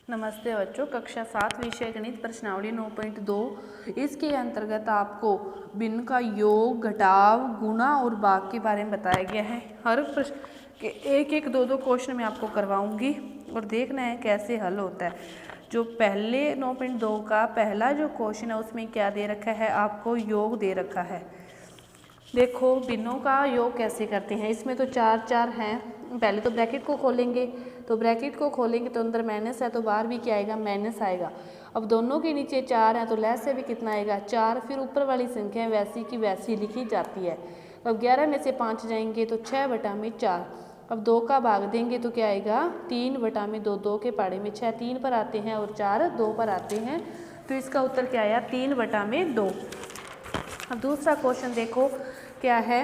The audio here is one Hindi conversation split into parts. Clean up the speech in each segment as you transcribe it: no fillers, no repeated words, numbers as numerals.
नमस्ते बच्चों, कक्षा 7 विषय गणित प्रश्नावली 9.2 इसके अंतर्गत आपको भिन्न का योग, घटाव, गुणा और भाग के बारे में बताया गया है। हर प्रश्न के एक एक दो दो क्वेश्चन मैं आपको करवाऊंगी और देखना है कैसे हल होता है। जो पहले 9.2 का पहला जो क्वेश्चन है उसमें क्या दे रखा है, आपको योग दे रखा है। देखो भिन्नों का योग कैसे करते हैं। इसमें तो चार चार हैं। पहले तो ब्रैकेट को खोलेंगे, तो ब्रैकेट को खोलेंगे तो अंदर माइनस है तो बाहर भी क्या आएगा, माइनस आएगा। अब दोनों के नीचे 4 है तो लेस से भी कितना आएगा, 4। फिर ऊपर वाली संख्या वैसी की वैसी लिखी जाती है। तो अब 11 में से 5 जाएंगे तो 6/4। अब 2 का भाग देंगे तो क्या आएगा, 3/2। 2 के पहाड़े में 6 3 पर आते हैं और 4 2 पर आते हैं, तो इसका उत्तर क्या आया, 3/2। अब दूसरा क्वेश्चन देखो क्या है,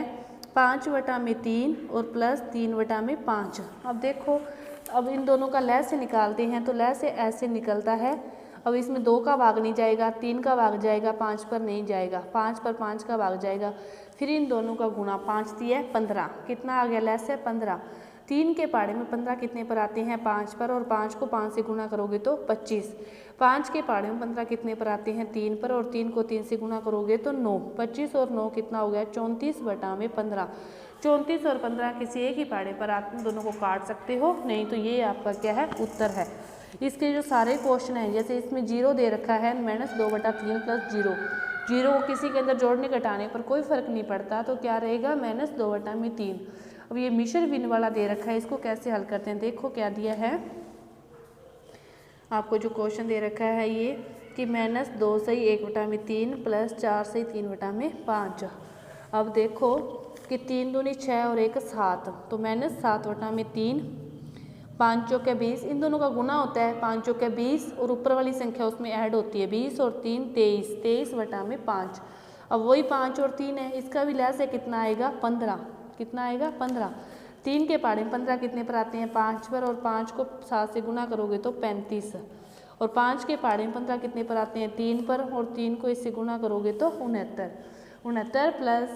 5/3 और प्लस 3/5। अब देखो, अब इन दोनों का लय से निकालते हैं तो लय से ऐसे निकलता है। अब इसमें 2 का भाग नहीं जाएगा, 3 का भाग जाएगा, 5 पर नहीं जाएगा, 5 पर 5 का भाग जाएगा। फिर इन दोनों का गुणा, 5 दिया 15, कितना आ गया, लय से 15। 3 के पहाड़े में 15 कितने पर आते हैं, 5 पर, और 5 को 5 से गुणा करोगे तो 25। 5 के पहाड़े में 15 कितने पर आते हैं, 3 पर, और 3 को 3 से गुणा करोगे तो 9। 25 और 9 कितना हो गया, 34/15। 34 और 15 किसी एक ही पहाड़े पर आते हैं, दोनों को काट सकते हो, नहीं तो ये आपका क्या है, उत्तर है। इसके जो सारे क्वेश्चन हैं, जैसे इसमें 0 दे रखा है, -2/3 प्लस 0। 0 को किसी के अंदर जोड़ने घटाने पर कोई फर्क नहीं पड़ता, तो क्या रहेगा, -2/3। अब ये मिश्र भिन्न वाला दे रखा है, इसको कैसे हल करते हैं। देखो क्या दिया है आपको, जो क्वेश्चन दे रखा है ये कि -2 से 1/3 प्लस 4 से 3/5। अब देखो कि 3 दूनी 6 और 1 7, तो -7/3। 5 चौके 20, इन दोनों का गुना होता है, 5 चौके 20 और ऊपर वाली संख्या उसमें ऐड होती है, 20 और 3 23, 23/5। अब वही 5 और 3 है, इसका भी लैस है, कितना आएगा, 15। कितना आएगा, 15। 3 के पहाड़े में 15 कितने पर आते हैं, 5 पर, और 5 को 7 से गुना करोगे तो 35। और 5 के पहाड़े में 15 कितने पर आते हैं, 3 पर, और 3 को इससे गुना करोगे तो 69। 69 प्लस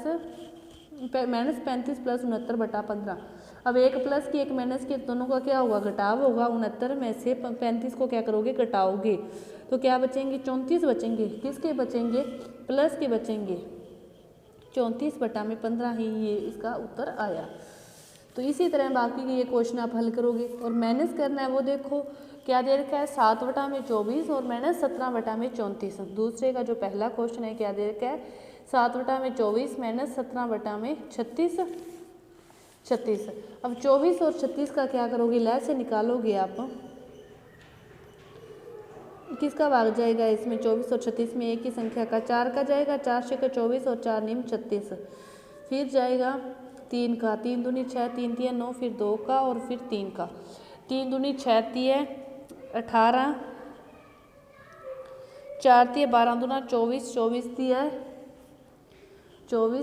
-35 प्लस 69/15। अब एक प्लस की एक माइनस की, दोनों का क्या होगा, घटाव होगा। 69 में से 35 को क्या करोगे, घटाओगे, तो क्या बचेंगे, 34 बचेंगे। किसके बचेंगे, प्लस के बचेंगे। 34/15 ही ये इसका उत्तर आया। तो इसी तरह बाकी के ये क्वेश्चन आप हल करोगे। और माइनस करना है, वो देखो क्या दे रखा है, 7/24 और -17/34। दूसरे का जो पहला क्वेश्चन है क्या दे रखा है, 7/24 -17/36। 36। अब 24 और 36 का क्या करोगे, लय से निकालोगे आप, किसका भाग जाएगा इसमें, 24 और 36 में एक ही संख्या का 4 का जाएगा, 4 से 24 और 4 निम 36। फिर जाएगा 3 का, 3 दूनी 6, 3 तिया 9, फिर 2 का और फिर 3 का। 3 दूनी 6 तिया 18, 4 तिया 12 दूना 24, 24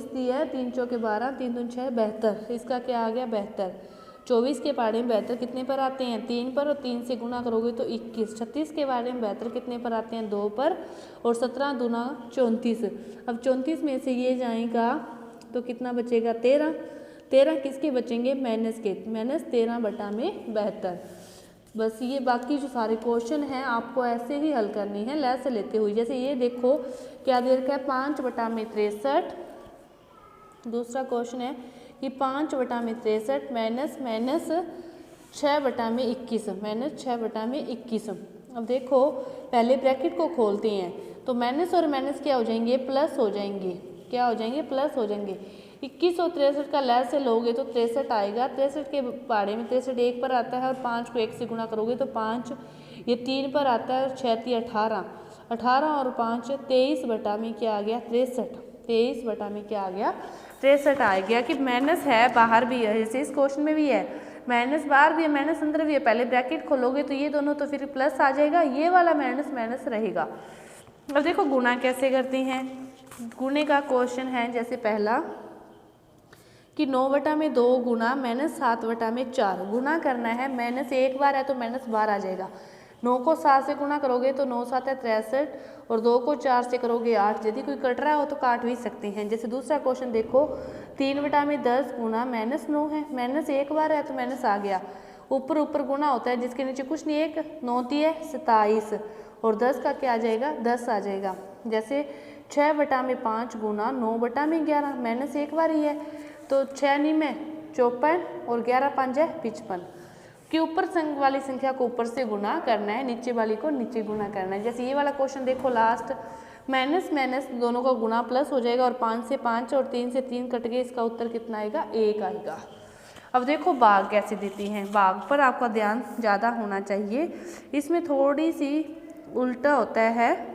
तिया 3 चौके 12, 3 दूनी 6 72। इसका क्या आ गया, 72। 24 के पहाड़े में 72 कितने पर आते हैं, 3 पर, और 3 से गुना करोगे तो 21। 36 के पहाड़े में 72 कितने पर आते हैं, 2 पर, और 17 दूना 34। अब 34 में से ये जाएगा तो कितना बचेगा, 13। 13 किसके बचेंगे, माइनस के, -13/72। बस ये बाकी जो सारे क्वेश्चन हैं आपको ऐसे ही हल करनी है, लय से लेते हुए। जैसे ये देखो क्या दे रखा है, 5/63। दूसरा क्वेश्चन है कि 5/63 माइनस 6/21, -6/21। अब देखो पहले ब्रैकेट को खोलते हैं तो माइनस और माइनस क्या हो जाएंगे, प्लस हो जाएंगे। क्या हो जाएंगे, प्लस हो जाएंगे। 21 और 63 का लय से लोगे तो 63 आएगा। 63 के पहाड़े में 63 1 पर आता है, और 5 को 1 से गुणा करोगे तो 5, ये 3 पर आता है, और 6 3 18। 18 और 5 23 में क्या आ गया, 63। 23 में क्या आ गया, 63 आ गया। कि माइनस है बाहर भी है, जैसे इस क्वेश्चन में भी है, माइनस बाहर भी है, माइनस अंदर भी है। पहले ब्रैकेट खोलोगे तो ये दोनों तो फिर प्लस आ जाएगा, ये वाला माइनस माइनस रहेगा। अब देखो गुणा कैसे करते हैं। गुणे का क्वेश्चन है, जैसे पहला कि 9/2 गुना -7/4। गुना करना है, माइनस एक बार है तो माइनस बार आ जाएगा। 9 को 7 से गुणा करोगे तो 9 7 है 63, और 2 को 4 से करोगे 8। यदि कोई कट रहा हो तो काट भी सकते हैं। जैसे दूसरा क्वेश्चन देखो, 3/10 गुना -9 है, माइनस एक बार है तो माइनस आ गया। ऊपर ऊपर गुना होता है जिसके नीचे कुछ नहीं, एक 9 है 27 और 10 का क्या आ जाएगा 10 आ जाएगा। जैसे 6/5 गुना 9/11 माइनस एक बार ही है, तो 6 नी में 54 और 11 5 है 55 कि ऊपर संग वाली संख्या को ऊपर से गुना करना है, नीचे वाली को नीचे गुना करना है। जैसे ये वाला क्वेश्चन देखो लास्ट, माइनस माइनस दोनों का गुना प्लस हो जाएगा और 5 से 5 और 3 से 3 कट गए, इसका उत्तर कितना आएगा 1 आएगा। अब देखो भाग कैसे देती हैं, भाग पर आपका ध्यान ज़्यादा होना चाहिए, इसमें थोड़ी सी उल्टा होता है।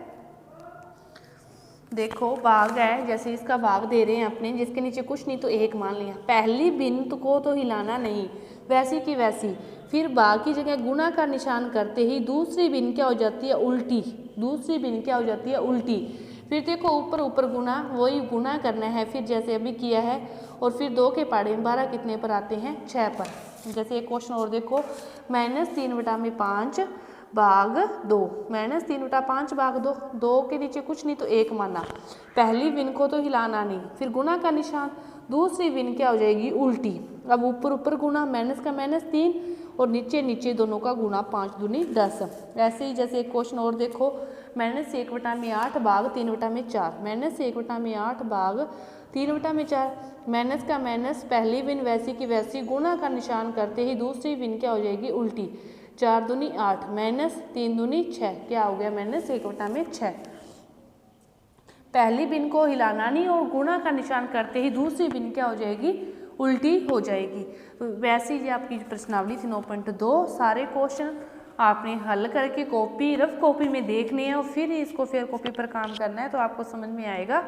देखो भाग है, जैसे इसका भाग दे रहे हैं अपने, जिसके नीचे कुछ नहीं तो 1 मान लिया, पहली भिन्न को तो हिलाना नहीं, वैसी की वैसी। फिर भाग की जगह गुना का निशान करते ही दूसरी भिन्न क्या हो जाती है उल्टी, दूसरी भिन्न क्या हो जाती है उल्टी। फिर देखो ऊपर ऊपर गुना, वही गुना करना है फिर जैसे अभी किया है, और फिर 2 के पाड़े में 12 कितने पर आते हैं 6 पर। जैसे एक क्वेश्चन और देखो, -3/5 भाग 2, -3/5 भाग 2, 2 के नीचे कुछ नहीं तो 1 माना, पहली भिन्न को तो हिलाना नहीं, फिर गुना का निशान, दूसरी भिन्न क्या हो जाएगी उल्टी। अब ऊपर ऊपर गुना, माइनस का -3 और नीचे नीचे दोनों का गुना, 5 दूनी 10। ऐसे ही जैसे एक क्वेश्चन और देखो, -1/8 भाग 3/4, -1/8 भाग 3/4, माइनस का माइनस, पहली भिन्न वैसी की वैसी, गुना का निशान करते ही दूसरी भिन्न क्या हो जाएगी उल्टी, 4 दूनी 8, -3 दूनी 6, क्या हो गया -1/6। पहली भिन्न को हिलाना नहीं और गुना का निशान करते ही दूसरी भिन्न क्या हो जाएगी उल्टी हो जाएगी। वैसे ही आपकी प्रश्नावली थी 9.2, सारे क्वेश्चन आपने हल करके कॉपी, रफ कॉपी में देखने हैं और फिर इसको फेयर कॉपी पर काम करना है, तो आपको समझ में आएगा,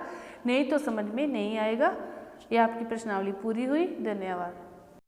नहीं तो समझ में नहीं आएगा। ये आपकी प्रश्नावली पूरी हुई, धन्यवाद।